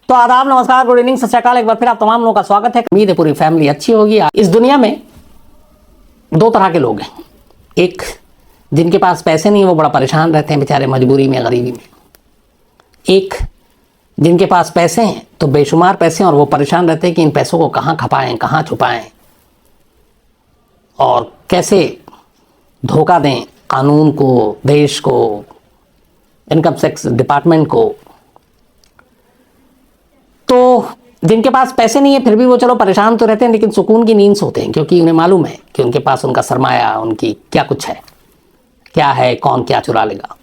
तो आदाब, नमस्कार, गुड इवनिंग, सत श्री अकाल। एक बार फिर आप तमाम लोगों का स्वागत है। उम्मीद है पूरी फैमिली अच्छी होगी। इस दुनिया में दो तरह के लोग हैं। एक जिनके पास पैसे नहीं, वो बड़ा परेशान रहते हैं बेचारे, मजबूरी में, गरीबी में। एक जिनके पास पैसे हैं, तो बेशुमार पैसे हैं, और वो परेशान रहते हैं कि इन पैसों को कहाँ खपाएं, कहाँ छुपाएं और कैसे धोखा दें कानून को, देश को, इनकम टैक्स डिपार्टमेंट को। तो जिनके पास पैसे नहीं है फिर भी वो चलो परेशान तो रहते हैं, लेकिन सुकून की नींद सोते हैं, क्योंकि उन्हें मालूम है कि उनके पास उनका सरमाया, उनकी क्या कुछ है, क्या है, कौन क्या चुरा लेगा।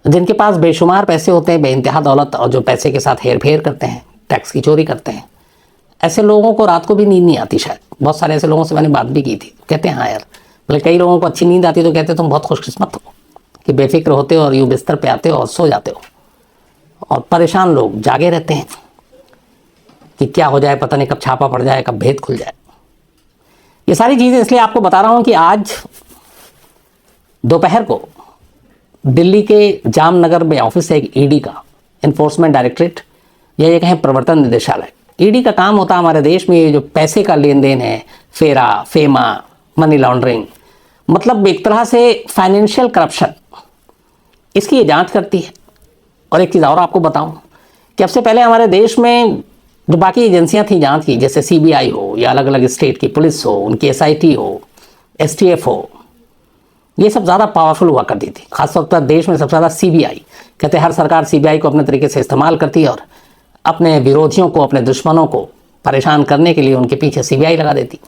जिनके पास बेशुमार पैसे होते हैं, बेइंतहा दौलत, और जो पैसे के साथ हेर फेर करते हैं, टैक्स की चोरी करते हैं, ऐसे लोगों को रात को भी नींद नहीं आती। शायद बहुत सारे ऐसे लोगों से मैंने बात भी की थी, कहते हैं हाँ यार, मतलब कई लोगों को अच्छी नींद आती तो कहते तुम बहुत खुशकिस्मत हो कि बेफिक्र होते हो और यूँ बिस्तर पे आते हो और सो जाते हो। और परेशान लोग जागे रहते हैं कि क्या हो जाए, पता नहीं कब छापा पड़ जाए, कब भेद खुल जाए। ये सारी चीज़ें इसलिए आपको बता रहा हूँ कि आज दोपहर को दिल्ली के जामनगर में ऑफिस है एक ईडी का, इन्फोर्समेंट डायरेक्टरेट, या ये कहें प्रवर्तन निदेशालय। ईडी का काम होता है हमारे देश में ये जो पैसे का लेन देन है, फेरा, फेमा, मनी लॉन्ड्रिंग, मतलब एक तरह से फाइनेंशियल करप्शन, इसकी ये जांच करती है। और एक चीज़ और आपको बताऊं कि अब से पहले हमारे देश में जो बाकी एजेंसियां थी जांच की, जैसे सीबीआई हो या अलग अलग स्टेट की पुलिस हो, उनकी एसआईटी हो, एसटीएफ हो, ये सब ज़्यादा पावरफुल हुआ करती थी। खासतौर पर देश में सबसे ज़्यादा सीबीआई, कहते हर सरकार सीबीआई को अपने तरीके से इस्तेमाल करती है और अपने विरोधियों को, अपने दुश्मनों को परेशान करने के लिए उनके पीछे सीबीआई लगा देती,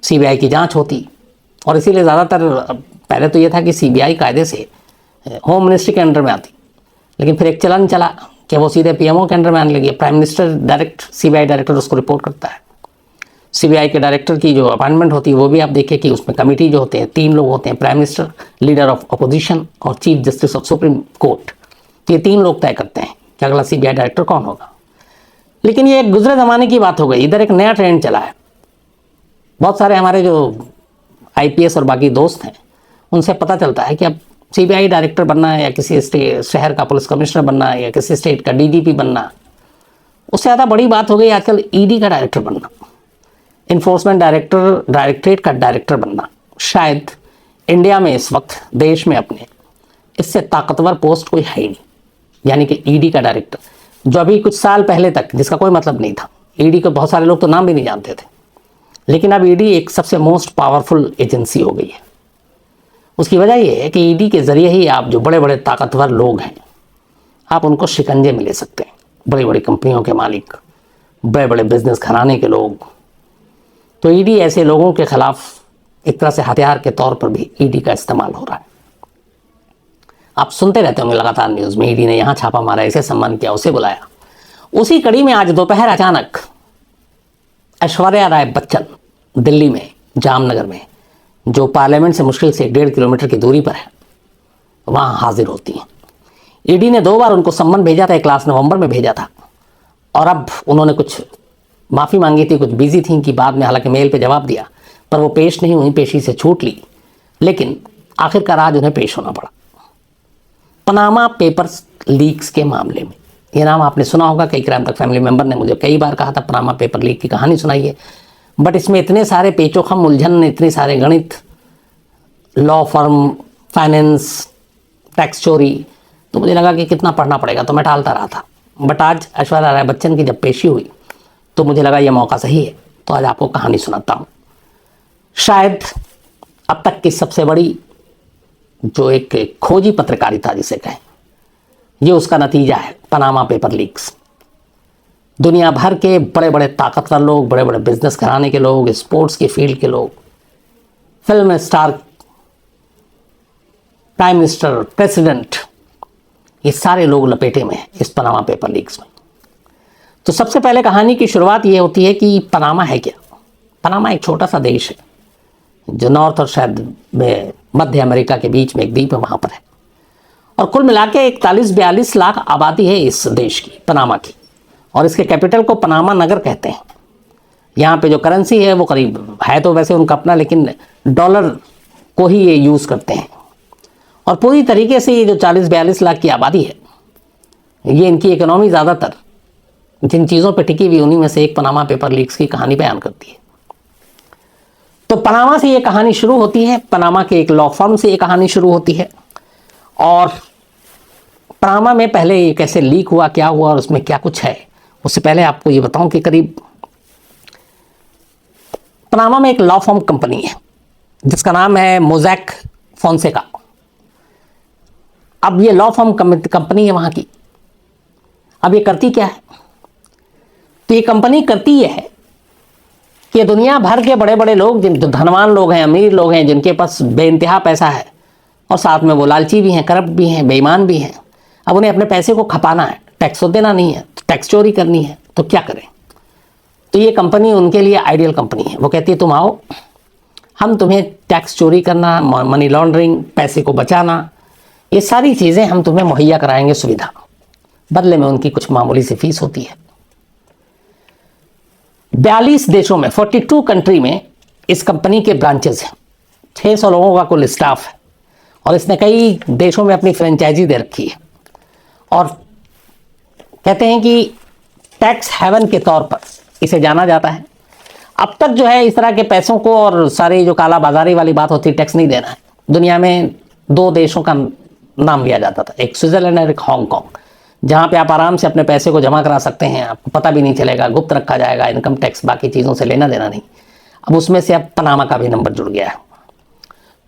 सीबीआई की जांच होती। और इसीलिए ज़्यादातर पहले तो ये था कि सीबीआई कायदे से होम मिनिस्ट्री के अंडर में आती, लेकिन फिर एक चलन चला कि वो सीधे पीएमओ के अंडर में आने लगी। Prime minister direct CBI director उसको रिपोर्ट करता है। सीबीआई के डायरेक्टर की जो अपॉइंटमेंट होती है वो भी आप देखिए कि उसमें कमेटी जो होते हैं 3 लोग होते हैं, prime minister, leader of opposition और chief justice of supreme court. ये 3 लोग तय करते हैं कि अगला सीबीआई डायरेक्टर कौन होगा। लेकिन ये एक गुजरे ज़माने की बात हो गई, इधर एक नया ट्रेंड चला है। बहुत सारे हमारे जो आईपीएस और बाकी दोस्त हैं उनसे पता चलता है कि अब सीबीआई डायरेक्टर बनना है, या किसी शहर का पुलिस कमिश्नर बनना है, या किसी स्टेट का डीजीपी बनना, उससे ज़्यादा बड़ी बात हो गई आजकल ईडी का डायरेक्टर बनना, इन्फोर्समेंट डायरेक्टरेट का डायरेक्टर बनना। शायद इंडिया में इस वक्त देश में अपने इससे ताकतवर पोस्ट कोई है ही नहीं, यानी कि ईडी का डायरेक्टर, जो अभी कुछ साल पहले तक जिसका कोई मतलब नहीं था। ईडी को बहुत सारे लोग तो नाम भी नहीं जानते थे, लेकिन अब ईडी एक सबसे मोस्ट पावरफुल एजेंसी हो गई है। उसकी वजह यह है कि ईडी के जरिए ही आप जो बड़े बड़े ताकतवर लोग हैं, आप उनको शिकंजे में ले सकते हैं। बड़ी बड़ी कंपनियों के मालिक, बड़े बड़े बिजनेस घराने के लोग। तो ईडी ऐसे लोगों के खिलाफ एक तरह से हथियार के तौर पर भी ईडी का इस्तेमाल हो रहा है। आप सुनते रहते होंगे लगातार न्यूज़ में, ईडी ने यहाँ छापा मारा, ऐसे सम्मान किया, उसे बुलाया। उसी कड़ी में आज दोपहर अचानक ऐश्वर्या राय बच्चन दिल्ली में जामनगर में, जो पार्लियामेंट से मुश्किल से 1.5 किलोमीटर की दूरी पर है, वहाँ हाजिर होती हैं। ईडी ने 2 बार उनको सम्मन भेजा था, एक लास्ट नवंबर में भेजा था, और अब उन्होंने कुछ माफ़ी मांगी थी, कुछ बिजी थी कि बाद में हालांकि मेल पे जवाब दिया, पर वो पेश नहीं हुई, पेशी से छूट ली। लेकिन आखिरकार आज उन्हें पेश होना पड़ा पनामा पेपर्स लीक्स के मामले में। ये नाम आपने सुना होगा, कई क्राइम तक फैमिली मेंबर ने मुझे कई बार कहा था पनामा पेपर लीक की कहानी सुनाइए, बट इसमें इतने सारे पेचोखम, उलझन, इतने सारे गणित, लॉ फर्म, फाइनेंस, टैक्स चोरी, तो मुझे लगा कि कितना पढ़ना पड़ेगा, तो मैं टालता रहा था। बट आज ऐश्वर्या राय बच्चन की जब पेशी हुई तो मुझे लगा यह मौका सही है, तो आज आपको कहानी सुनाता हूँ। शायद अब तक की सबसे बड़ी जो एक खोजी पत्रकारिता जिसे कहें, ये उसका नतीजा है पनामा पेपर लीक्स। दुनिया भर के बड़े बड़े ताकतवर लोग, बड़े बड़े बिजनेस घराने के लोग, स्पोर्ट्स की फील्ड के लोग, film star, prime minister, president, ये सारे लोग लपेटे में हैं इस पनामा पेपर लीक्स में। तो सबसे पहले कहानी की शुरुआत ये होती है कि पनामा है क्या। पनामा एक छोटा सा देश है जो नॉर्थ और शायद मध्य अमेरिका के बीच में एक द्वीप है, वहाँ पर है। और कुल मिला के 41-42 लाख आबादी है इस देश की, पनामा की। और इसके कैपिटल को पनामा नगर कहते हैं। यहाँ पे जो करेंसी है वो करीब है तो वैसे उनका अपना, लेकिन डॉलर को ही ये यूज़ करते हैं। और पूरी तरीके से ये जो 40-42 लाख की आबादी है, ये इनकी इकोनॉमी ज़्यादातर जिन चीज़ों पे टिकी हुई उन्हीं में से एक पनामा पेपर लीक्स की कहानी बयान करती है। तो पनामा से ये कहानी शुरू होती है, पनामा के एक लॉ फर्म से ये कहानी शुरू होती है। और पनामा में पहले ये कैसे लीक हुआ, क्या हुआ और उसमें क्या कुछ है, उससे पहले आपको ये बताऊं कि करीब पनामा में एक लॉ फर्म कंपनी है जिसका नाम है मोज़ैक फोंसेका। अब ये लॉ फर्म कंपनी है वहाँ की। अब ये करती क्या है? तो ये कंपनी करती ये है कि दुनिया भर के बड़े बड़े लोग, जिन धनवान लोग हैं, अमीर लोग हैं, जिनके पास बेइंतहा पैसा है और साथ में वो लालची भी हैं, करप्ट भी हैं, बेईमान भी हैं, अब उन्हें अपने पैसे को खपाना है, टैक्स तो देना नहीं है, टैक्स चोरी करनी है, तो क्या करें? तो ये कंपनी उनके लिए आइडियल कंपनी है। वो कहती है तुम आओ, हम तुम्हें टैक्स चोरी करना, मनी लॉन्ड्रिंग, पैसे को बचाना, ये सारी चीज़ें हम तुम्हें मुहैया कराएंगे सुविधा। बदले में उनकी कुछ मामूली सी फीस होती है। 42 देशों में, 42 कंट्री में इस कंपनी के ब्रांचेस हैं। 600 लोगों का कुल स्टाफ है और इसने कई देशों में अपनी फ्रेंचाइजी दे रखी है। और कहते हैं कि टैक्स हेवन के तौर पर इसे जाना जाता है। अब तक जो है इस तरह के पैसों को और सारी जो काला बाजारी वाली बात होती है, टैक्स नहीं देना है, दुनिया में 2 देशों का नाम लिया जाता था, एक स्विट्जरलैंड और एक हांगकांग, जहाँ पे आप आराम से अपने पैसे को जमा करा सकते हैं, आपको पता भी नहीं चलेगा, गुप्त रखा जाएगा, इनकम टैक्स बाकी चीज़ों से लेना देना नहीं। अब उसमें से अब पनामा का भी नंबर जुड़ गया है।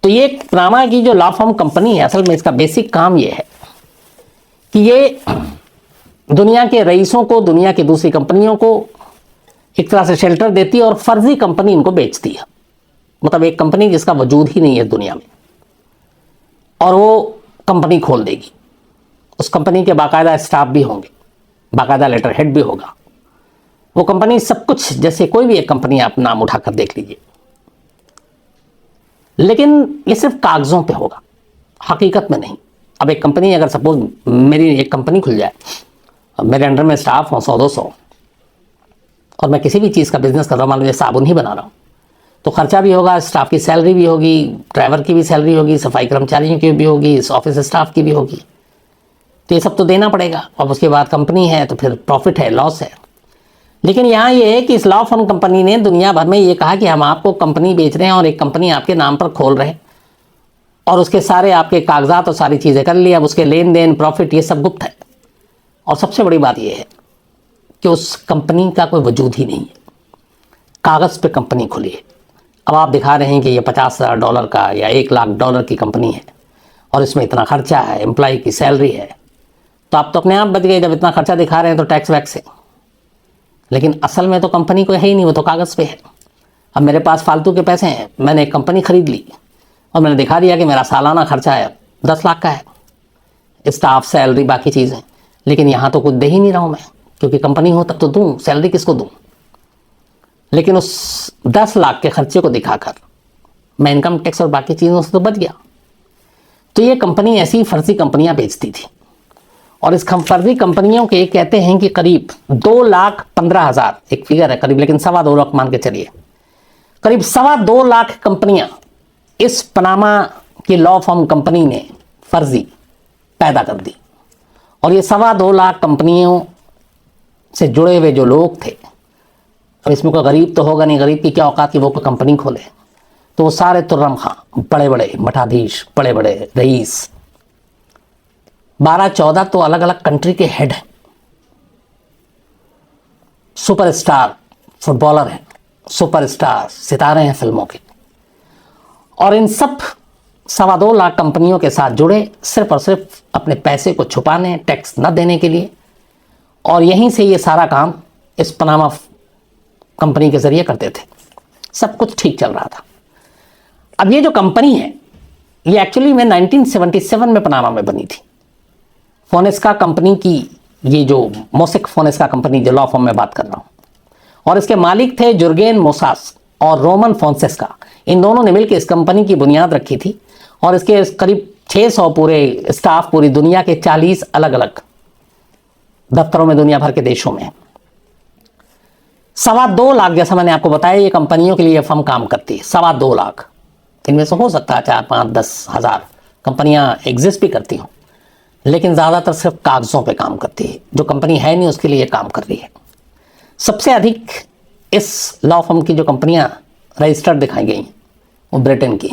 तो ये पनामा की जो लॉ फर्म कंपनी है, असल में इसका बेसिक काम ये है कि ये दुनिया के रईसों को, दुनिया की दूसरी कंपनियों को एक तरह से शेल्टर देती है और फर्जी कंपनी इनको बेचती है। मतलब एक कंपनी जिसका वजूद ही नहीं है दुनिया में, और वो कंपनी खोल देगी। उस कंपनी के बाकायदा स्टाफ भी होंगे, बाकायदा लेटर हेड भी होगा। वो कंपनी सब कुछ, जैसे कोई भी एक कंपनी आप नाम उठाकर देख लीजिए, लेकिन ये सिर्फ कागजों पे होगा, हकीकत में नहीं। अब एक कंपनी, अगर सपोज मेरी एक कंपनी खुल जाए, अब मेरे अंडर में स्टाफ हो 100-200 और मैं किसी भी चीज़ का बिजनेस कर रहा हूँ, मान लीजिए साबुन ही बना रहा हूँ, तो खर्चा भी होगा, स्टाफ की सैलरी भी होगी, ड्राइवर की भी सैलरी होगी, सफाई कर्मचारियों की भी होगी, इस ऑफिस स्टाफ की भी होगी। तो ये सब तो देना पड़ेगा। अब उसके बाद कंपनी है तो फिर प्रॉफिट है, लॉस है। लेकिन यहाँ ये है कि इस लॉ फर्म कंपनी ने दुनिया भर में ये कहा कि हम आपको कंपनी बेच रहे हैं और एक कंपनी आपके नाम पर खोल रहे हैं, और उसके सारे आपके कागजात और सारी चीज़ें कर ली। अब उसके लेन देन, प्रॉफिट, ये सब गुप्त है। और सबसे बड़ी बात यह है कि उस कंपनी का कोई वजूद ही नहीं है, कागज़ पे कंपनी खुली है। अब आप दिखा रहे हैं कि ये $50,000 का या $1,00,000 की कंपनी है और इसमें इतना खर्चा है, एम्प्लॉय की सैलरी है, तो आप तो अपने आप बच गए। जब इतना खर्चा दिखा रहे हैं तो टैक्स वैक्स है, लेकिन असल में तो कंपनी को है ही नहीं, वो तो कागज़ पे है। अब मेरे पास फालतू के पैसे हैं, मैंने एक कंपनी खरीद ली और मैंने दिखा दिया कि मेरा सालाना खर्चा है 10 लाख का है, स्टाफ, सैलरी, बाकी चीज़ें, लेकिन यहाँ तो कुछ दे ही नहीं रहा हूँ मैं, क्योंकि कंपनी हो तब तो दूँ, सैलरी किसको दूँ। लेकिन उस 10 लाख के खर्चे को दिखाकर मैं इनकम टैक्स और बाकी चीज़ों से तो बच गया। तो ये कंपनी ऐसी फर्जी कंपनियां बेचती थी, और इस फर्जी कंपनियों के कहते हैं कि करीब 2,15,000 एक फिगर है करीब, लेकिन 2.25 लाख मान के चलिए, करीब 2.25 लाख कंपनियां इस पनामा की लॉ फर्म कंपनी ने फर्जी पैदा कर दी। और ये 2.25 लाख कंपनियों से जुड़े हुए जो लोग थे, अब इसमें कोई गरीब तो होगा नहीं, गरीब की क्या औकात कि वो कोई कंपनी खोले, तो वो सारे तुर्रम खां, बड़े बड़े मठाधीश, बड़े बड़े रईस, 12-14 तो अलग अलग कंट्री के हेड हैं, सुपरस्टार फुटबॉलर हैं, सुपरस्टार सितारे हैं फिल्मों के, और इन सब 2.25 लाख कंपनियों के साथ जुड़े सिर्फ और सिर्फ अपने पैसे को छुपाने, टैक्स न देने के लिए। और यहीं से ये सारा काम इस पनामा कंपनी के जरिए करते थे। सब कुछ ठीक चल रहा था। अब ये जो कंपनी है, ये एक्चुअली में 1977 में पनामा में बनी थी। फोनेस्का कंपनी की, ये जो मोसेक फोनेस्का कंपनी जो लॉ फर्म में बात कर रहा हूँ, और इसके मालिक थे जुर्गेन मोसास और रोमन फोंसेका। इन दोनों ने मिलकर इस कंपनी की बुनियाद रखी थी, और इसके करीब 600 पूरे स्टाफ पूरी दुनिया के 40 अलग अलग दफ्तरों में, दुनिया भर के देशों में। 2.25 लाख, जैसा मैंने आपको बताया, ये कंपनियों के लिए फर्म काम करती है। 2.25 लाख, इनमें से हो सकता है 4-5-10 हज़ार कंपनियां एग्जिस्ट भी करती हों, लेकिन ज़्यादातर सिर्फ कागज़ों पे काम करती है। जो कंपनी है नहीं उसके लिए काम कर रही है। सबसे अधिक इस लॉ फर्म की जो कंपनियां रजिस्टर्ड दिखाई गई वो ब्रिटेन की।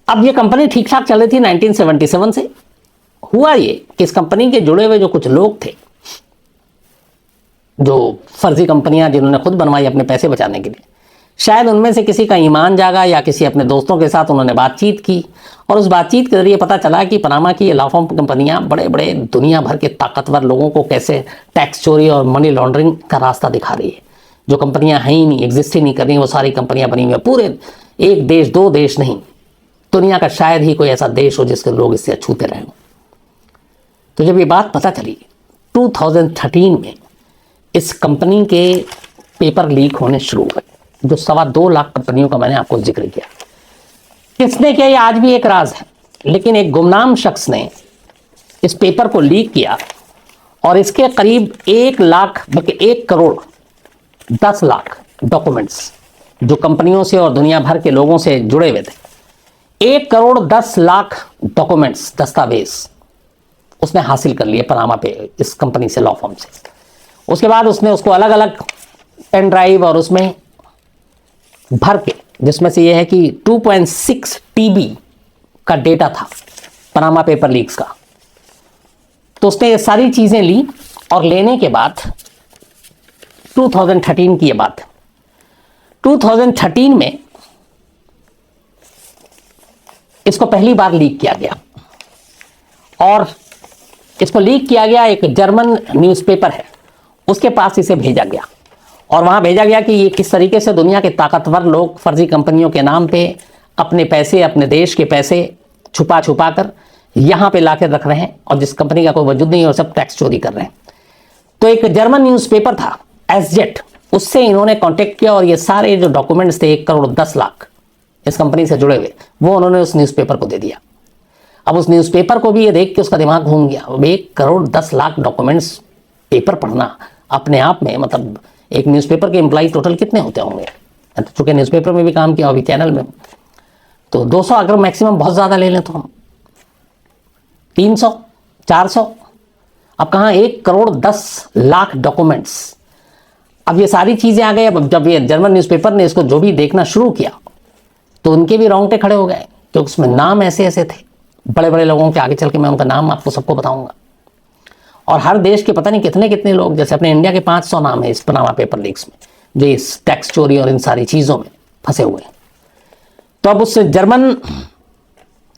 अब ये कंपनी ठीक ठाक चल रही थी 1977 से। हुआ ये कि इस कंपनी के जुड़े हुए जो कुछ लोग थे, जो फर्जी कंपनियां जिन्होंने खुद बनवाई अपने पैसे बचाने के लिए, शायद उनमें से किसी का ईमान जागा या किसी अपने दोस्तों के साथ उन्होंने बातचीत की और उस बातचीत के जरिए पता चला कि पनामा की ये लॉ फर्म कंपनियां बड़े बड़े दुनिया भर के ताकतवर लोगों को कैसे टैक्स चोरी और मनी लॉन्ड्रिंग का रास्ता दिखा रही है। जो कंपनियां हैं ही नहीं, एग्जिस्ट ही नहीं कर रही, वो सारी कंपनियां बनी हुई हैं। पूरे एक देश, दो देश नहीं, दुनिया का शायद ही कोई ऐसा देश हो जिसके लोग इससे अछूते रहे। तो जब ये बात पता चली 2013 में, इस कंपनी के पेपर लीक होने शुरू हुए, जो 2.25 लाख कंपनियों का मैंने आपको जिक्र किया। किसने किया ये आज भी एक राज है, लेकिन एक गुमनाम शख्स ने इस पेपर को लीक किया और इसके करीब 1 लाख बल्कि 1 करोड़ 10 लाख डॉक्यूमेंट्स जो कंपनियों से और दुनिया भर के लोगों से जुड़े हुए थे, 1 करोड़ 10 लाख डॉक्यूमेंट्स, दस्तावेज उसने हासिल कर लिए पनामा पे इस कंपनी से, लॉ फर्म से। उसके बाद उसने उसको अलग अलग पेन ड्राइव और उसमें भर के, जिसमें से यह है कि 2.6 TB का डेटा था पनामा पेपर लीक्स का। तो उसने ये सारी चीजें ली और लेने के बाद 2013 की ये बात है, 2013 में इसको पहली बार लीक किया गया और इसको लीक किया गया एक जर्मन न्यूज़पेपर है उसके पास इसे भेजा गया और वहां भेजा गया कि ये किस तरीके से दुनिया के ताकतवर लोग फर्जी कंपनियों के नाम पे अपने पैसे, अपने देश के पैसे छुपा छुपा कर यहां पे लाकर रख रहे हैं और जिस कंपनी का कोई वजूद नहीं है और सब टैक्स चोरी कर रहे हैं। तो एक जर्मन न्यूज़पेपर था एसजेट, उससे इन्होंने कांटेक्ट किया और ये सारे जो डॉक्यूमेंट्स थे 1 करोड़ 10 लाख इस कंपनी से जुड़े हुए, वो उन्होंने उस न्यूज़पेपर को दे दिया। अब उस न्यूज़पेपर को भी ये देख के उसका दिमाग घूम गया। 1 करोड़ 10 लाख डॉक्यूमेंट्स पेपर पढ़ना अपने आप में, मतलब एक न्यूज़पेपर के एम्प्लॉय टोटल कितने होते होंगे, चूंकि न्यूज़पेपर में भी काम किया, अभी चैनल में तो 200 अगर मैक्सिमम बहुत ज़्यादा ले लें तो हम 300 400, अब कहाँ 1 करोड़ 10 लाख डॉक्यूमेंट्स। अब ये सारी चीज़ें आ गई। अब जब ये जर्मन न्यूज़पेपर ने इसको जो भी देखना शुरू किया तो उनके भी रोंगटे खड़े हो गए, क्योंकि उसमें नाम ऐसे ऐसे थे बड़े बड़े लोगों के, आगे चल के मैं उनका नाम आपको सबको बताऊंगा। और हर देश के पता नहीं कितने कितने लोग, जैसे अपने इंडिया के 500 नाम है इस पनामा पेपर लीक्स में, जो इस टैक्स चोरी और इन सारी चीज़ों में फंसे हुए हैं। तो अब उस जर्मन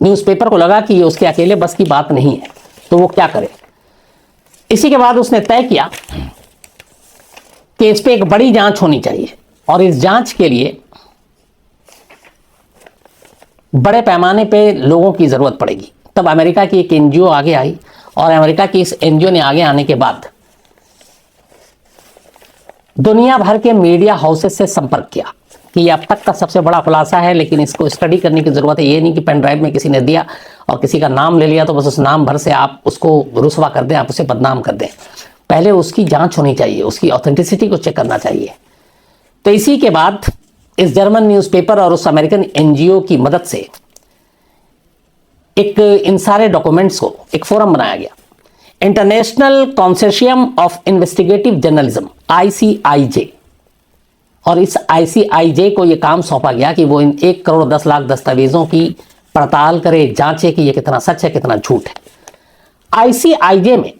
न्यूज़पेपर को लगा कि ये उसके अकेले बस की बात नहीं है, तो वो क्या करे। इसी के बाद उसने तय किया कि इस पर एक बड़ी जांच होनी चाहिए और इस जांच के लिए बड़े पैमाने पे लोगों की जरूरत पड़ेगी। तब अमेरिका की एक एनजीओ आगे आई और अमेरिका की इस एनजीओ ने आगे आने के बाद दुनिया भर के मीडिया हाउसेस से संपर्क किया कि ये अब तक का सबसे बड़ा खुलासा है, लेकिन इसको स्टडी करने की जरूरत है। ये नहीं कि पेन ड्राइव में किसी ने दिया और किसी का नाम ले लिया तो बस उस नाम भर से आप उसको रुसवा कर दें, आप उसे बदनाम कर दें। पहले उसकी जांच होनी चाहिए, उसकी ऑथेंटिसिटी को चेक करना चाहिए। तो इसी के बाद इस जर्मन न्यूज़पेपर और उस अमेरिकन एनजीओ की मदद से एक इन सारे डॉक्यूमेंट्स को एक फोरम बनाया गया, international consortium of investigative journalism ICIJ। और इस ICIJ को यह काम सौंपा गया कि वो इन 1 करोड़ 10 लाख दस्तावेजों की पड़ताल करे, जांचे कि ये कितना सच है कितना झूठ है। ICIJ में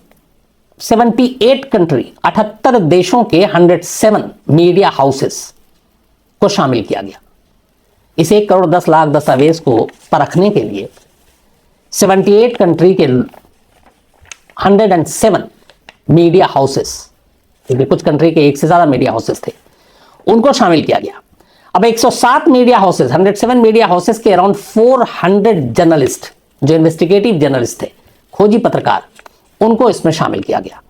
78 कंट्री, 78 देशों के 107 मीडिया हाउसेस को शामिल किया गया। इस 1 करोड़ 10 लाख दस्तावेज को परखने के लिए 78 कंट्री के 107 मीडिया हाउसेस, क्योंकि कुछ कंट्री के एक से ज्यादा मीडिया हाउसेस थे, उनको शामिल किया गया। अब 107 मीडिया हाउसेस, 107 मीडिया हाउसेस के अराउंड 400 जर्नलिस्ट, जो इन्वेस्टिगेटिव जर्नलिस्ट थे, खोजी पत्रकार, उनको इसमें शामिल किया गया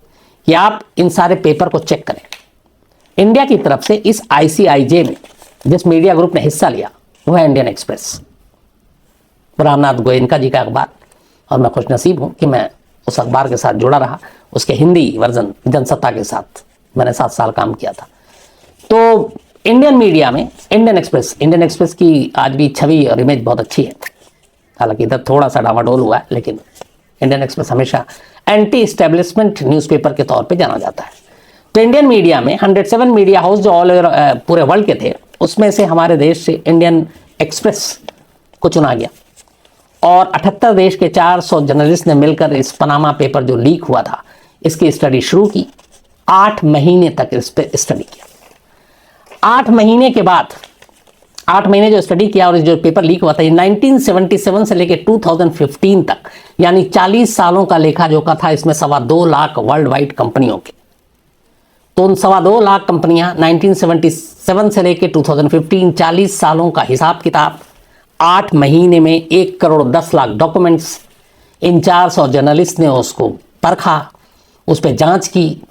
कि आप इन सारे पेपर को चेक करें। इंडिया की तरफ से इस ICIJ में जिस मीडिया ग्रुप ने हिस्सा लिया वो है इंडियन एक्सप्रेस, रामनाथ गोयनका जी का अखबार। और मैं खुशनसीब हूं कि मैं उस अखबार के साथ जुड़ा रहा, उसके हिंदी वर्जन जनसत्ता के साथ मैंने 7 साल काम किया था। तो इंडियन मीडिया में इंडियन एक्सप्रेस की आज भी छवि और इमेज बहुत अच्छी है, हालांकि इधर थोड़ा सा डामाडोल हुआ है, लेकिन इंडियन एक्सप्रेस हमेशा एंटी एस्टेब्लिशमेंट न्यूज़पेपर के तौर पे जाना जाता है। तो इंडियन मीडिया में 107 मीडिया हाउस जो ऑल ओवर पूरे वर्ल्ड के थे, उसमें से हमारे देश से इंडियन एक्सप्रेस को चुना गया और 78 देश के 400 जर्नलिस्ट ने मिलकर इस पनामा पेपर जो लीक हुआ था इसकी स्टडी शुरू की। 8 महीने तक इस पर स्टडी किया। 8 महीने के बाद 8 महीने जो स्टडी किया और जो पेपर लीक हुआ था, ये 1977 से लेकर 2015 तक, यानी 40 सालों का लेखा जोखा था इसमें 2.25 लाख वर्ल्ड वाइड कंपनियों के। तो उन 2.25 लाख कंपनियां 1977 से लेकर 2015, 40 सालों का हिसाब किताब, 8 महीने में 1 करोड़ 10 लाख डॉक्यूमेंट्स। इन 400 जर्नलिस्ट ने उसको परखा, उस पर जांच की,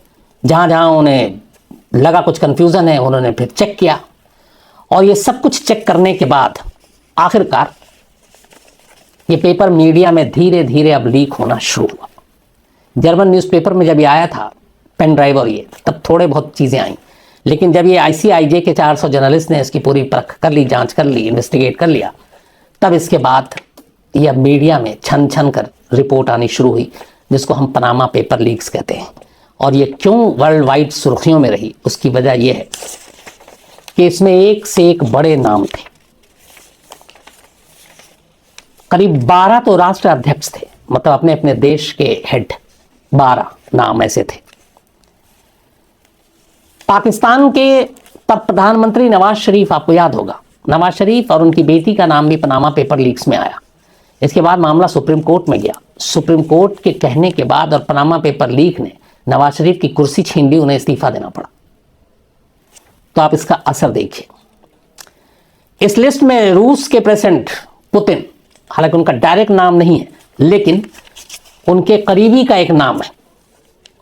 जहां जहां उन्हें लगा कुछ कंफ्यूजन है उन्होंने फिर चेक किया और ये सब कुछ चेक करने के बाद आखिरकार ये पेपर मीडिया में धीरे धीरे अब लीक होना शुरू हुआ। जर्मन न्यूज़पेपर में जब ये आया था पेन ड्राइव और ये, तब थोड़े बहुत चीज़ें आई, लेकिन जब ये ICIJ के 400 जर्नलिस्ट ने इसकी पूरी परख कर ली, जांच कर ली, इन्वेस्टिगेट कर लिया, तब इसके बाद यह मीडिया में छन छन कर रिपोर्ट आनी शुरू हुई, जिसको हम पनामा पेपर लीक्स कहते हैं। और ये क्यों वर्ल्ड वाइड सुर्खियों में रही, उसकी वजह यह है कि इसमें एक से एक बड़े नाम थे। करीब 12 तो राष्ट्र अध्यक्ष थे, मतलब अपने अपने देश के हेड, 12 नाम ऐसे थे। पाकिस्तान के तब प्रधानमंत्री नवाज शरीफ, आपको याद होगा, नवाज शरीफ और उनकी बेटी का नाम भी पनामा पेपर लीक्स में आया। इसके बाद मामला सुप्रीम कोर्ट में गया। सुप्रीम कोर्ट के कहने के बाद और पनामा पेपर लीक ने नवाज शरीफ की कुर्सी छीन ली, उन्हें इस्तीफा देना पड़ा। तो आप इसका असर देखिए। इस लिस्ट में रूस के प्रेसिडेंट पुतिन, हालांकि उनका डायरेक्ट नाम नहीं है, लेकिन उनके करीबी का एक नाम है।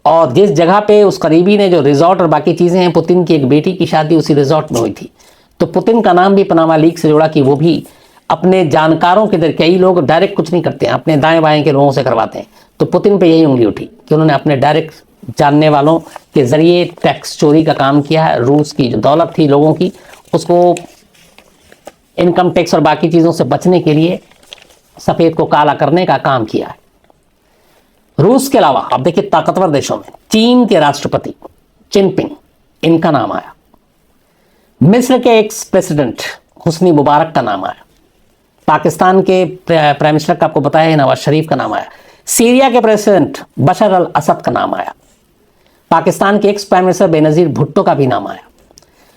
और जिस जगह पे उस करीबी ने जो रिजॉर्ट और बाकी चीज़ें हैं, पुतिन की एक बेटी की शादी उसी रिजॉर्ट में हुई थी, तो पुतिन का नाम भी पनामा लीक से जुड़ा कि वो भी अपने जानकारों के जरिए, कई लोग डायरेक्ट कुछ नहीं करते हैं, अपने दाएं बाएं के लोगों से करवाते हैं, तो पुतिन पे यही उंगली उठी कि उन्होंने अपने डायरेक्ट जानने वालों के जरिए टैक्स चोरी का काम किया है। रूस की जो दौलत थी लोगों की, उसको इनकम टैक्स और बाकी चीज़ों से बचने के लिए सफ़ेद को काला करने का काम किया है। रूस के अलावा आप देखिए ताकतवर देशों में चीन के राष्ट्रपति जिनपिंग, इनका नाम आया। मिस्र के एक्स प्रेसिडेंट हुस्नी मुबारक का नाम आया। पाकिस्तान के प्राइम मिनिस्टर का आपको बताया है नवाज शरीफ का नाम आया। सीरिया के प्रेसिडेंट बशर अल असद का नाम आया। पाकिस्तान के ex prime minister Benazir Bhutto का भी नाम आया।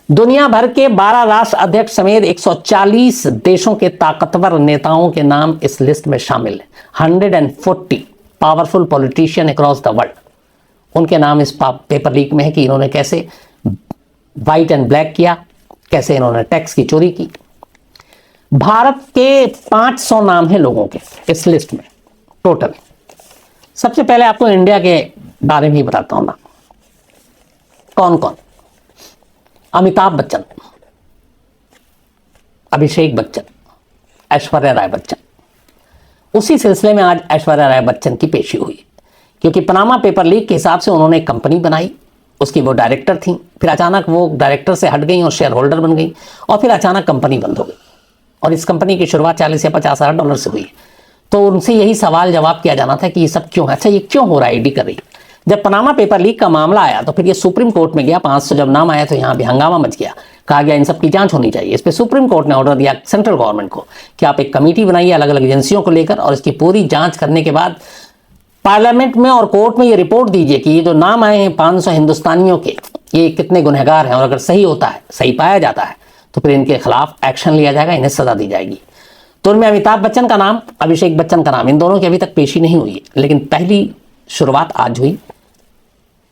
दुनिया भर के 12 राष्ट्र अध्यक्ष समेत 140 देशों के ताकतवर नेताओं के नाम इस लिस्ट में शामिल हैं। 140 powerful politician across the world, उनके नाम इस पेपर लीक में है कि इन्होंने कैसे व्हाइट एंड ब्लैक किया, कैसे इन्होंने टैक्स की चोरी की। भारत के 500 नाम हैं लोगों के इस लिस्ट में टोटल। सबसे पहले आपको इंडिया के बारे में ही बताता हूं ना, कौन कौन। अमिताभ बच्चन, अभिषेक बच्चन, ऐश्वर्या राय बच्चन। उसी सिलसिले में आज ऐश्वर्या राय बच्चन की पेशी हुई, क्योंकि पनामा पेपर लीक के हिसाब से उन्होंने एक कंपनी बनाई, उसकी वो डायरेक्टर थी, फिर अचानक वो डायरेक्टर से हट गई और शेयर होल्डर बन गई, और फिर अचानक कंपनी बंद हो गई। और इस कंपनी की शुरुआत 40 या 50 हज़ार डॉलर से हुई। तो उनसे यही सवाल जवाब किया जाना था कि ये सब क्यों है, अच्छा ये क्यों हो रहा है, ईडी कर रही। जब पनामा पेपर लीक का मामला आया तो फिर ये सुप्रीम कोर्ट में गया। 500 जब नाम आया तो यहाँ भी हंगामा मच गया, कहा गया इन सब की जांच होनी चाहिए। इस पर सुप्रीम कोर्ट ने ऑर्डर दिया सेंट्रल गवर्नमेंट को कि आप एक कमेटी बनाइए अलग अलग एजेंसियों को लेकर, और इसकी पूरी जांच करने के बाद पार्लियामेंट में और कोर्ट में ये रिपोर्ट दीजिए कि ये जो नाम आए हैं 500 हिंदुस्तानियों के, ये कितने गुनहगार हैं, और अगर सही होता है, सही पाया जाता है, तो फिर इनके खिलाफ एक्शन लिया जाएगा, इन्हें सजा दी जाएगी। तो उनमें अमिताभ बच्चन का नाम, अभिषेक बच्चन का नाम, इन दोनों की अभी तक पेशी नहीं हुई है, लेकिन पहली शुरुआत आज हुई।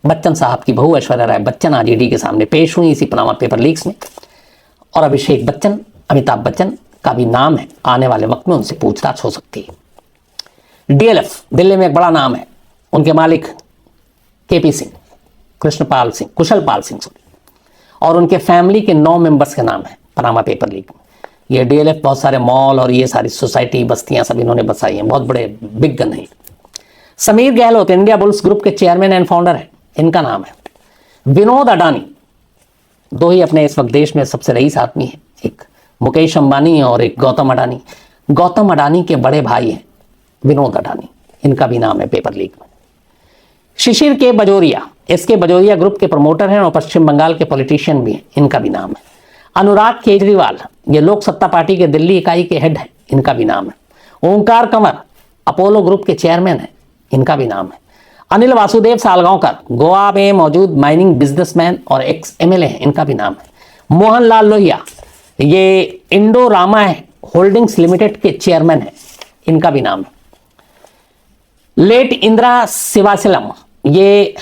बच्चन साहब की बहू ऐश्वर्या राय बच्चन आज ईडी के सामने पेश हुई इसी पनामा पेपर लीक्स में। और अभिषेक बच्चन, अमिताभ बच्चन का भी नाम है, आने वाले वक्त में उनसे पूछताछ हो सकती है। DLF दिल्ली में एक बड़ा नाम है, उनके मालिक KP सिंह, कृष्णपाल सिंह, कुशल पाल सिंह सॉरी, और उनके फैमिली के 9 मेंबर्स के नाम है पनामा पेपर लीक में। ये DLF बहुत सारे मॉल और ये सारी सोसाइटी बस्तियां सब इन्होंने बसाई हैं, बहुत बड़े बिग गन है। Sameer Gehlot India bulls group के चेयरमैन एंड फाउंडर है, इनका नाम है। विनोद अडानी, 2 ही अपने इस वक्त देश में सबसे रईस आदमी है, एक मुकेश अंबानी और एक गौतम अडानी। गौतम अडानी के बड़े भाई हैं विनोद अडानी, इनका भी नाम है पेपर लीक में। शिशिर के बजोरिया, इसके बजोरिया ग्रुप के प्रमोटर हैं और पश्चिम बंगाल के पॉलिटिशियन भी हैं, इनका भी नाम है। अनुराग केजरीवाल, ये लोक सत्ता पार्टी के दिल्ली इकाई के हेड हैं, इनका भी नाम है। ओंकार कंवर, अपोलो ग्रुप के चेयरमैन हैं, इनका भी नाम है। अनिल वासुदेव सालगांवकर, गोवा में मौजूद माइनिंग बिजनेसमैन और एक्स एमएलए हैं, इनका भी नाम है। मोहनलाल लोहिया, ये इंडो रामा होल्डिंग्स लिमिटेड के चेयरमैन हैं, इनका भी नाम है। लेट इंदिरा सिवासिलम, ये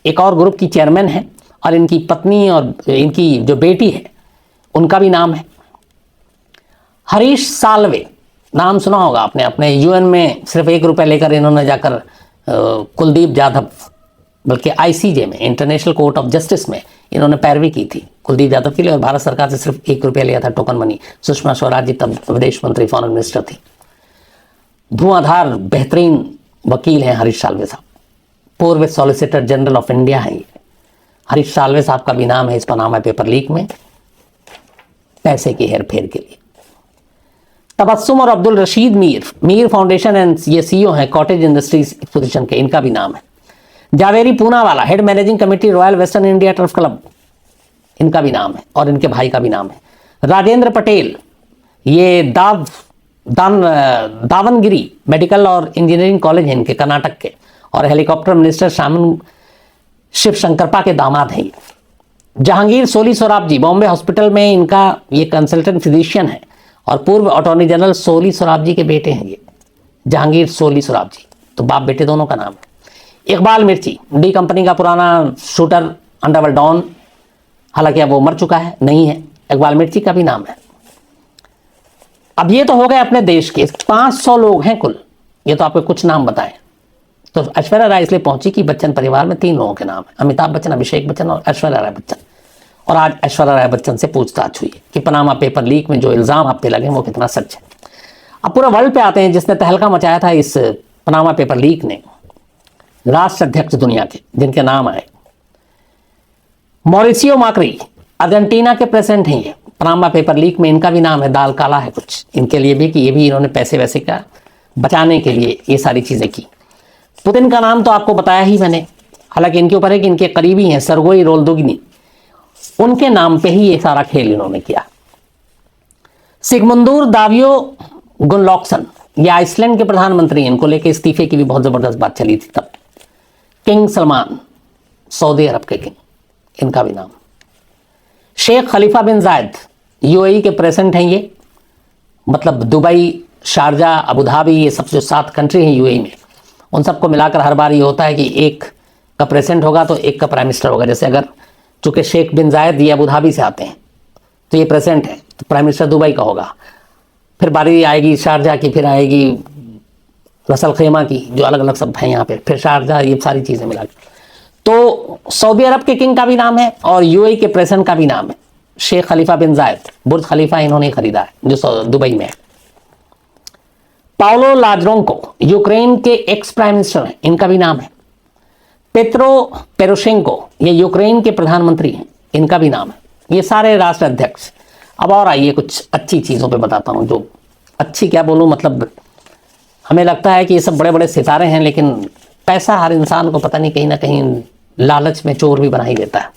एक और ग्रुप की चेयरमैन है और इनकी पत्नी और इनकी जो बेटी है उनका भी नाम है। हरीश साल्वे, नाम सुना होगा आपने, अपने यूएन में सिर्फ ₹1 लेकर इन्होंने जाकर कुलदीप यादव, बल्कि आईसीजे में, इंटरनेशनल कोर्ट ऑफ जस्टिस में इन्होंने पैरवी की थी कुलदीप यादव के लिए, और भारत सरकार से सिर्फ ₹1 लिया था टोकन मनी। सुषमा स्वराज जी तब विदेश मंत्री, फॉरेन मिनिस्टर थी। धुआंधार बेहतरीन वकील हैं हरीश साल्वे साहब, पूर्व सॉलिसिटर जनरल ऑफ इंडिया हैं ये। हरीश साल्वे साहब का भी नाम है इस पनामा पेपर लीक में पैसे की हेरफेर के लिए। तबस्सुम और अब्दुल रशीद मीर फाउंडेशन एंड ये सीईओ हैं कॉटेज इंडस्ट्रीज एक्सपोजिशन के, इनका भी नाम है। Zaveri Poonawala, head managing committee royal western India turf club, इनका भी नाम है और इनके भाई का भी नाम है। राजेंद्र पटेल, ये दावनगिरी मेडिकल और इंजीनियरिंग कॉलेज है इनके, कर्नाटक के, और हेलीकॉप्टर मिनिस्टर शामन शिव शंकरपा के दामाद हैं। जहांगीर सोली सोराब जी, बॉम्बे हॉस्पिटल में इनका ये कंसल्टेंट फिजिशियन है और पूर्व अटॉर्नी जनरल सोली सोराब जी के बेटे हैं ये, जहांगीर सोली सोराब जी, तो बाप बेटे दोनों का नाम है। इकबाल मिर्ची, डी कंपनी का पुराना शूटर, अंडरवर्ल्ड डॉन, हालांकि अब वो मर चुका है, नहीं है, इकबाल मिर्ची का भी नाम है। अब ये तो हो गए अपने देश के 500 लोग हैं कुल, ये तो आपको कुछ नाम बताएं। तो ऐश्वर्या राय इसलिए पहुंची कि बच्चन परिवार में 3 लोगों के नाम है, अमिताभ बच्चन, अभिषेक बच्चन और ऐश्वर्या राय बच्चन। और आज ऐश्वर्या राय बच्चन से पूछताछ हुई कि पनामा पेपर लीक में जो इल्जाम आप पे लगे वो कितना सच है। अब पूरा वर्ल्ड पे आते हैं, जिसने तहलका मचाया था इस पनामा पेपर लीक ने, राष्ट्र अध्यक्ष दुनिया के, जिनके नाम आए। मॉरिसियो माक्री, अर्जेंटीना के प्रेसिडेंट हैं ये, पनामा पेपर लीक में इनका भी नाम है, दाल काला है कुछ इनके लिए भी, कि ये भी इन्होंने पैसे वैसे का बचाने के लिए ये सारी चीजें की। पुतिन का नाम तो आपको बताया ही मैंने, हालांकि इनके ऊपर है कि इनके करीबी हैं सर्गोई रोल्दोगिनी, उनके नाम पे ही ये सारा खेल इन्होंने किया। सिगमुंदुर दावियो गुनलॉक्सन, ये आइसलैंड के प्रधानमंत्री, इनको लेके इस्तीफे की भी बहुत जबरदस्त बात चली थी तब। किंग सलमान, सऊदी अरब के किंग, इनका भी नाम। शेख खलीफा बिन जायद, यूएई के प्रेसिडेंट हैं ये, मतलब दुबई, शारजा, अबू धाबी, ये सब जो 7 कंट्री हैं यूएई में, उन सबको मिलाकर हर बार ये होता है कि एक का प्रेसिडेंट होगा तो एक का प्राइम मिनिस्टर होगा। जैसे अगर चूंकि शेख बिन जायद ये अबू धाबी से आते हैं तो ये प्रेसिडेंट है, तो प्राइम मिनिस्टर दुबई का होगा। फिर बारी आएगी शारजा की, फिर आएगी रसल खेमा की, जो अलग अलग सब हैं यहाँ पे, फिर शारजा, ये सारी चीज़ें मिला के। तो सऊदी अरब के किंग का भी नाम है और यूएई के प्रेसिडेंट का भी नाम है, शेख खलीफा बिन जायद। बुर्ज खलीफा इन्होंने खरीदा है जो दुबई में है। पाउलो लाजरोंको, यूक्रेन के एक्स प्राइम मिनिस्टर हैं, इनका भी नाम है। पेत्रो पेरोशेंको, ये यूक्रेन के प्रधानमंत्री हैं, इनका भी नाम है। ये सारे राष्ट्र अध्यक्ष। अब और आइए कुछ अच्छी चीज़ों पे बताता हूँ, जो अच्छी क्या बोलूँ, मतलब हमें लगता है कि ये सब बड़े बड़े सितारे हैं, लेकिन पैसा हर इंसान को पता नहीं कहीं ना कहीं लालच में चोर भी बना ही देता है।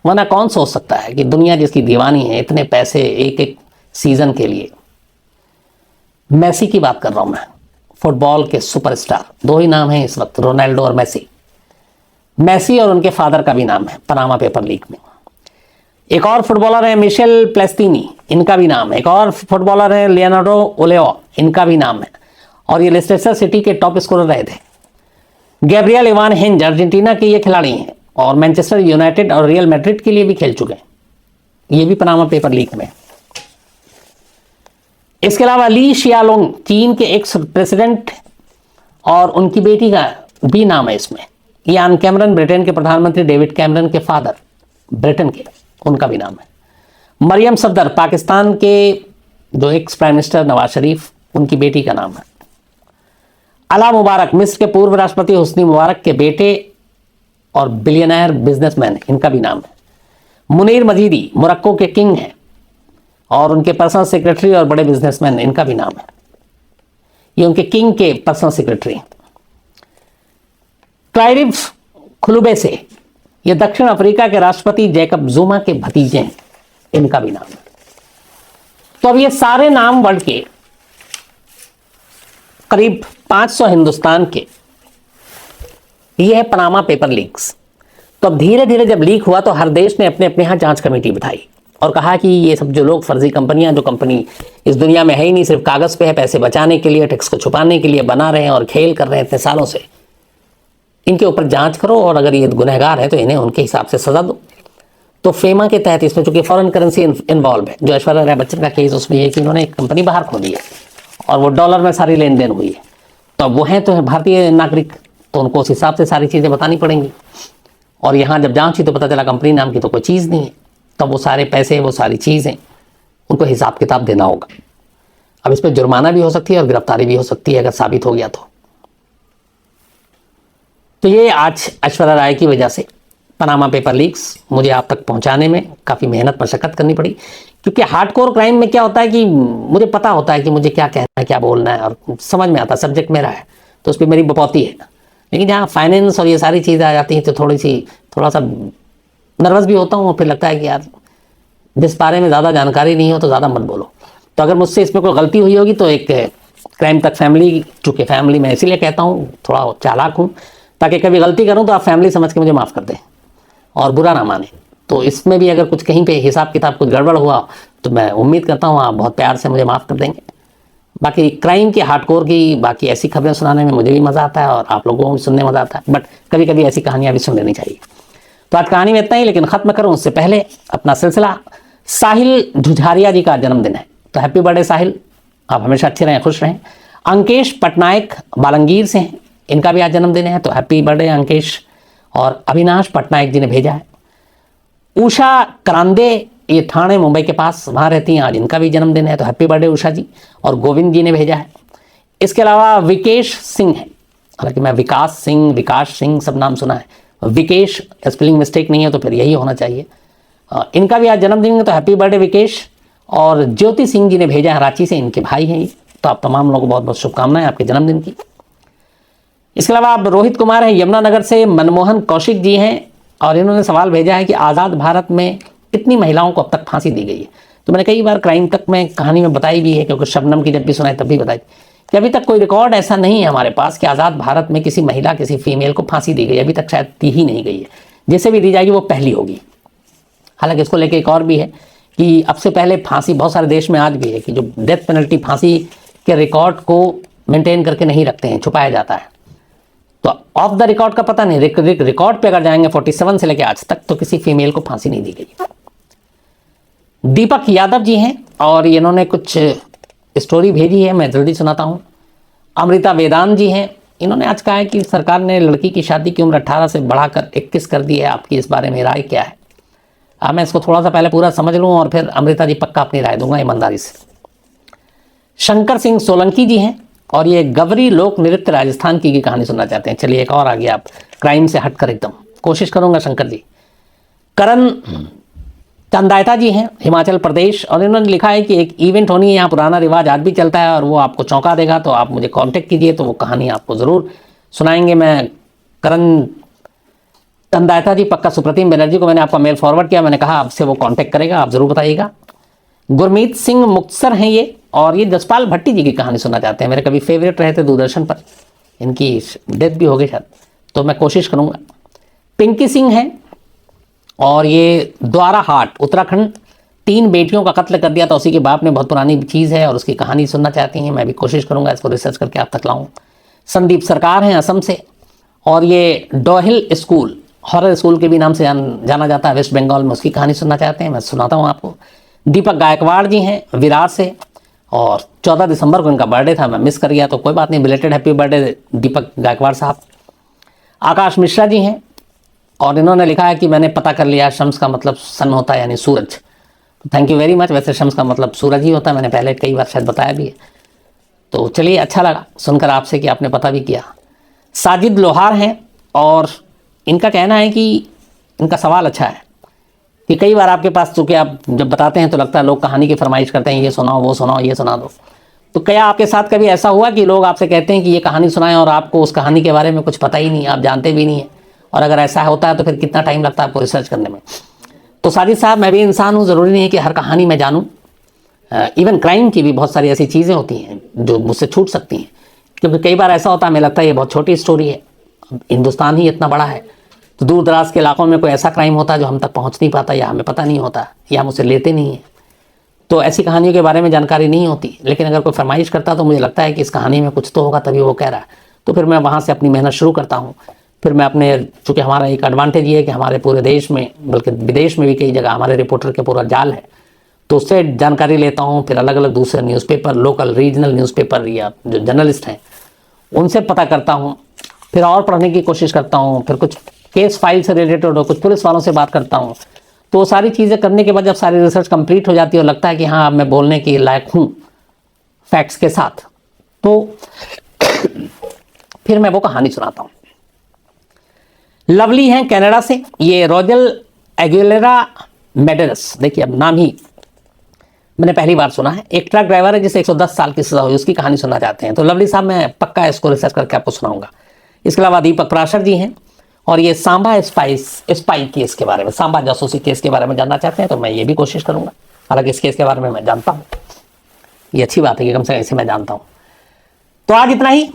वरना कौन सोच सकता है कि दुनिया जिसकी दीवानी है, इतने पैसे एक एक सीजन के लिए। मेसी की बात कर रहा हूं मैं, फुटबॉल के सुपरस्टार, 2 ही नाम हैं इस वक्त, रोनाल्डो और मेसी। मेसी और उनके फादर का भी नाम है पनामा पेपर लीक में। एक और फुटबॉलर है मिशेल प्लेस्टिनी, इनका भी नाम है। एक और फुटबॉलर है लियोनार्डो ओलेओ, इनका भी नाम है, और ये लेस्टर सिटी के टॉप स्कोरर रहे थे। गैब्रियल इवान हिंज, अर्जेंटीना के ये खिलाड़ी हैं और मैनचेस्टर यूनाइटेड और रियल मैड्रिड के लिए भी खेल चुके हैं, ये भी पनामा पेपर लीक में। इसके अलावा ली शियालोंग, चीन के एक्स प्रेसिडेंट, और उनकी बेटी का भी नाम है इसमें। यान कैमरन, ब्रिटेन के प्रधानमंत्री डेविड कैमरन के फादर, ब्रिटेन के, उनका भी नाम है। मरियम सफदर, पाकिस्तान के जो ex prime minister Nawaz Sharif, उनकी बेटी का नाम है। अला मुबारक, मिस्र के पूर्व राष्ट्रपति हुस्नी मुबारक के बेटे और बिलियनर बिजनेसमैन, इनका भी नाम है। मुनीर मजीदी, मोरक्को के किंग हैं और उनके पर्सनल सेक्रेटरी और बड़े बिजनेसमैन, इनका भी नाम है। ये उनके किंग के पर्सनल सेक्रेटरी हैं। क्लाइरिव खुलुबेसे, ये दक्षिण अफ्रीका के राष्ट्रपति जैकब जुमा के भतीजे हैं, इनका भी नाम है। तो अब ये सारे नाम वर्ल्ड के करीब 500 हिंदुस्तान के, ये है पनामा पेपर लीक्स। तो अब धीरे धीरे जब लीक हुआ तो हर देश ने अपने अपने यहाँ जांच कमेटी बिठाई और कहा कि ये सब जो लोग फर्जी कंपनियां, जो कंपनी इस दुनिया में है ही नहीं, सिर्फ कागज पे है, पैसे बचाने के लिए, टैक्स को छुपाने के लिए बना रहे हैं और खेल कर रहे हैं इतने सालों से, इनके ऊपर जांच करो और अगर ये गुनहगार है तो इन्हें उनके हिसाब से सजा दो। तो फेमा के तहत इसमें चूंकि फॉरेन करेंसी इन्वॉल्व है, जो ऐश्वर्या राय बच्चन का केस उसमें ये कि उन्होंने एक कंपनी बाहर खोली है और वो डॉलर में सारी लेन देन हुई है, तो अब वो हैं तो भारतीय नागरिक, तो उनको उस हिसाब से सारी चीज़ें बतानी पड़ेंगी। और यहाँ जब जांच हुई तो पता चला कंपनी नाम की तो कोई चीज़ नहीं है, तब वो सारे पैसे, वो सारी चीज़ें उनको हिसाब किताब देना होगा। अब इस पर जुर्माना भी हो सकती है और गिरफ्तारी भी हो सकती है अगर साबित हो गया तो ये आज ऐश्वर्या राय की वजह से पनामा पेपर लीक्स मुझे आप तक पहुंचाने में काफ़ी मेहनत मशक्कत करनी पड़ी, क्योंकि हार्डकोर क्राइम में क्या होता है कि मुझे पता होता है कि मुझे क्या कहना है, क्या बोलना है और समझ में आता है, सब्जेक्ट मेरा है तो उस पर मेरी बपौती है। लेकिन जहाँ फाइनेंस और ये सारी चीज़ें आ जाती हैं तो थोड़ा सा नर्वस भी होता हूँ और फिर लगता है कि यार जिस बारे में ज़्यादा जानकारी नहीं हो तो ज़्यादा मत बोलो। तो अगर मुझसे इसमें कोई गलती हुई होगी तो एक क्राइम तक फैमिली, चूँकि फैमिली मैं इसीलिए कहता हूँ थोड़ा चालाक हूँ, ताकि कभी गलती करूँ तो आप फैमिली समझ के मुझे माफ़ कर दें और बुरा ना माने। तो इसमें भी अगर कुछ कहीं पे हिसाब किताब कुछ गड़बड़ हुआ तो मैं उम्मीद करता हूँ आप बहुत प्यार से मुझे माफ़ कर देंगे। बाकी क्राइम की, हार्डकोर की, बाकी ऐसी खबरें सुनाने में मुझे भी मज़ा आता है और आप लोगों को भी सुनने में मज़ा आता है, बट कभी कभी ऐसी कहानियाँ भी सुन लेनी चाहिए। तो आज कहानी में इतना ही, लेकिन ख़त्म करूँ उससे पहले अपना सिलसिला। साहिल झुझारिया जी का जन्मदिन है, तो हैप्पी बर्थडे साहिल, आप हमेशा अच्छे रहें, खुश रहें। अंकेश पटनायक बालंगीर से हैं, इनका भी आज जन्मदिन है, तो हैप्पी बर्थडे अंकेश। और अविनाश पटनायक जी ने भेजा है। उषा करांदे, ये ठाणे मुंबई के पास वहाँ रहती हैं, आज इनका भी जन्मदिन है, तो हैप्पी बर्थडे उषा जी। और गोविंद जी ने भेजा है। इसके अलावा विकेश सिंह है, हालांकि मैं विकास सिंह सब नाम सुना है, विकेश स्पेलिंग मिस्टेक नहीं है तो फिर यही होना चाहिए। इनका भी आज जन्मदिन है, तो हैप्पी बर्थडे विकेश। और ज्योति सिंह जी ने भेजा है रांची से, इनके भाई हैं ये, तो आप तमाम लोगों को बहुत बहुत शुभकामनाएं आपके जन्मदिन की। इसके अलावा आप रोहित कुमार हैं यमुनानगर से, मनमोहन कौशिक जी हैं और इन्होंने सवाल भेजा है कि आज़ाद भारत में कितनी महिलाओं को अब तक फांसी दी गई है। तो मैंने कई बार क्राइम तक में कहानी में बताई भी है, क्योंकि शबनम की जब भी सुनाई तब भी बताई कि अभी तक कोई रिकॉर्ड ऐसा नहीं है हमारे पास कि आज़ाद भारत में किसी महिला, किसी फीमेल को फांसी दी गई, अभी तक शायद दी ही नहीं गई है। जिसे भी दी जाएगी वो पहली होगी। हालांकि इसको लेके एक और भी है कि अब से पहले फांसी बहुत सारे देश में आज भी है कि जो डेथ पेनल्टी, फांसी के रिकॉर्ड को मेंटेन करके नहीं रखते हैं, छुपाया जाता है। तो ऑफ द रिकॉर्ड का पता नहीं, रिकॉर्ड पे अगर जाएंगे 47 से लेकर आज तक तो किसी फीमेल को फांसी नहीं दी गई। दीपक यादव जी हैं और इन्होंने कुछ स्टोरी भेजी है, मैं जल्दी सुनाता हूँ। अमृता वेदांत जी हैं, इन्होंने आज कहा है कि सरकार ने लड़की की शादी की उम्र 18 से बढ़ाकर 21 कर दी है, आपकी इस बारे में राय क्या है? मैं इसको थोड़ा सा पहले पूरा समझ लूँ और फिर अमृता जी पक्का अपनी राय दूंगा ईमानदारी से। शंकर सिंह सोलंकी जी हैं और ये गवरी लोक नृत्य राजस्थान की कहानी सुनना चाहते हैं। चलिए एक और आ गया, आप क्राइम से हटकर एकदम कोशिश करूंगा शंकर जी। करण चंदायता जी हैं हिमाचल प्रदेश और इन्होंने लिखा है कि एक इवेंट होनी है, यहाँ पुराना रिवाज आज भी चलता है और वो आपको चौंका देगा, तो आप मुझे कांटेक्ट कीजिए तो वो कहानी आपको ज़रूर सुनाएंगे। मैं करण चंदायता जी, पक्का सुप्रतिम बनर्जी को मैंने आपका मेल फॉरवर्ड किया, मैंने कहा आपसे वो कांटेक्ट करेगा, आप ज़रूर बताइएगा। गुरमीत सिंह मुक्तसर हैं ये और ये जसपाल भट्टी जी की कहानी सुनना चाहते हैं, मेरे कभी फेवरेट रहे थे दूरदर्शन पर, इनकी डेथ भी हो गई शायद, तो मैं कोशिश करूँगा। पिंकी सिंह हैं और ये द्वारा हाट उत्तराखंड, 3 बेटियों का कत्ल कर दिया था उसी के बाप ने, बहुत पुरानी चीज़ है और उसकी कहानी सुनना चाहती हैं, मैं भी कोशिश करूँगा इसको रिसर्च करके आप तक लाऊँ। संदीप सरकार हैं असम से और ये डोहिल स्कूल, हॉरर स्कूल के भी नाम से जाना जाता है वेस्ट बंगाल में, उसकी कहानी सुनना चाहते हैं, मैं सुनाता हूँ आपको। दीपक गायकवाड़ जी हैं विरार से और 14 दिसंबर को इनका बर्थडे था, मैं मिस कर गया तो कोई बात नहीं, बिलेटेड हैप्पी बर्थडे दीपक गायकवाड़ साहब। आकाश मिश्रा जी हैं और इन्होंने लिखा है कि मैंने पता कर लिया शम्स का मतलब सन होता है यानी सूरज। Thank you very much. वैसे शम्स का मतलब सूरज ही होता है, मैंने पहले कई बार शायद बताया भी है। तो चलिए अच्छा लगा सुनकर आपसे कि आपने पता भी किया। साजिद लोहार हैं और इनका कहना है कि इनका सवाल अच्छा है कि कई बार आपके पास, चूँकि आप जब बताते हैं तो लगता है लोग कहानी की फरमाइश करते हैं, ये सुनाओ वो सुनाओ ये सुना दो, तो क्या आपके साथ कभी ऐसा हुआ कि लोग आपसे कहते हैं कि ये कहानी सुनाएं और आपको उस कहानी के बारे में कुछ पता ही नहीं, आप जानते भी नहीं है, और अगर ऐसा होता है तो फिर कितना टाइम लगता है आपको रिसर्च करने में? तो साजिद साहब, मैं भी इंसान हूँ, ज़रूरी नहीं है कि हर कहानी मैं जानूँ। इवन क्राइम की भी बहुत सारी ऐसी चीज़ें होती हैं जो मुझसे छूट सकती हैं, क्योंकि कई बार ऐसा होता है हमें लगता है ये बहुत छोटी स्टोरी है, हिंदुस्तान ही इतना बड़ा है, तो दूर दराज के इलाकों में कोई ऐसा क्राइम होता है जो हम तक पहुँच नहीं पाता, या हमें पता नहीं होता, या हम उसे लेते नहीं हैं, तो ऐसी कहानियों के बारे में जानकारी नहीं होती। लेकिन अगर कोई फरमाइश करता तो मुझे लगता है कि इस कहानी में कुछ तो होगा, तभी वो कह रहा है, तो फिर मैं वहाँ से अपनी मेहनत शुरू करता हूँ। फिर मैं अपने, चूँकि हमारा एक एडवांटेज ये है कि हमारे पूरे देश में, बल्कि विदेश में भी कई जगह हमारे रिपोर्टर के पूरा जाल है, तो उससे जानकारी लेता हूँ। फिर अलग अलग दूसरे न्यूज़पेपर, लोकल रीजनल न्यूज़पेपर या जो जर्नलिस्ट हैं उनसे पता करता हूँ, फिर और पढ़ने की कोशिश करता हूँ, फिर कुछ केस फाइल से रिलेटेड हो, कुछ पुलिस वालों से बात करता हूँ। तो वो सारी चीज़ें करने के बाद जब सारी रिसर्च कंप्लीट हो जाती है और लगता है कि हाँ अब मैं बोलने के लायक हूँ फैक्ट्स के साथ, तो फिर मैं वो कहानी सुनाता हूँ। लवली हैं कनाडा से, ये रोजल एगुलेरा मेडेरस, देखिए अब नाम ही मैंने पहली बार सुना है। एक ट्रक ड्राइवर है जिसे 110 साल की सजा हुई, उसकी कहानी सुनना चाहते हैं। तो लवली साहब, मैं पक्का इसको रिसर्च करके आपको सुनाऊंगा। इसके अलावा दीपक पराशर जी हैं, और ये सांबा स्पाई केस के बारे में, सांबा जासूसी केस के बारे में जानना चाहते हैं, तो मैं ये भी कोशिश करूंगा। हालांकि इस केस के बारे में मैं जानता हूँ, ये अच्छी बात है कि कम से कम इसे मैं जानता हूँ। तो आज इतना ही।